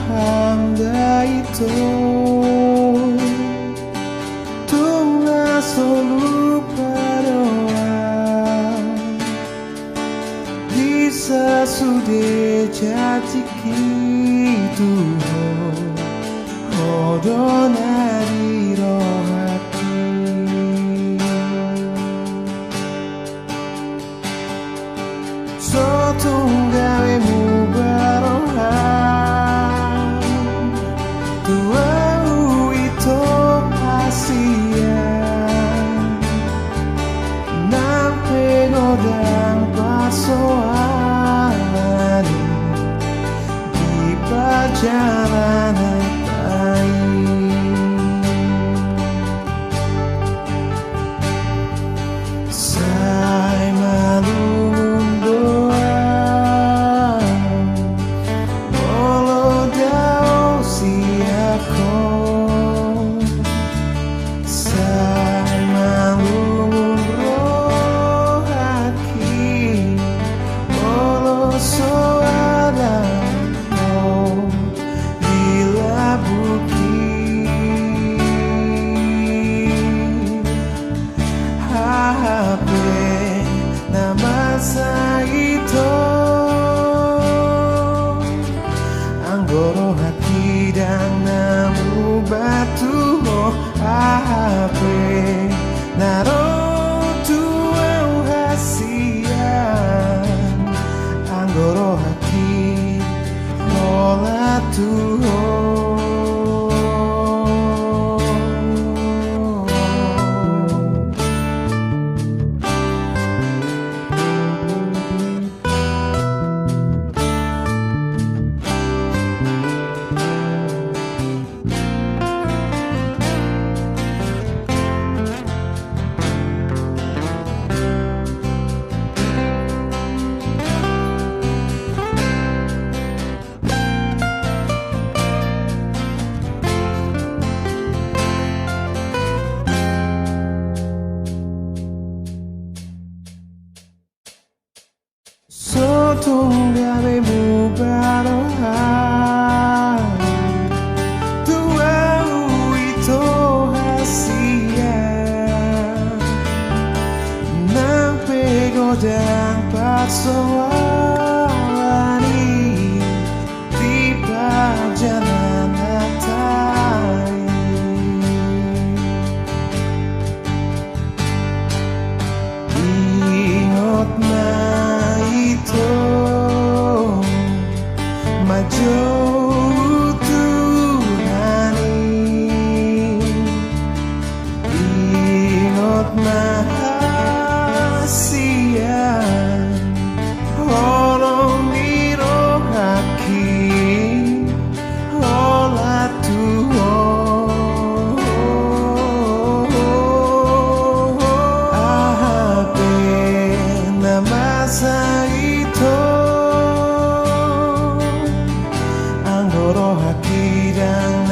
handa itu Tunga solo berdoa Bisa sudah jadi gitu Hodona di roh hati Sotunggawe mu barohan Tuau itu hasian Nampe ngodang pasoan Di perjalanan Sai malum doa Bolo dao siako Sai malum rohaki Bolo soada Bila bukit HP nama saito Anggoro hati dan namu batu HP naro tuau hasian Anggoro hati mola tuho Sotunggawe mu barohan Tuau itu hasian Nampe godang pasoani Di perjalanan tai Ingat Majo Tuhanani Ingat mahasian Holong miro haki Hola Tuhan Ahape nama saito Anggoro hati dan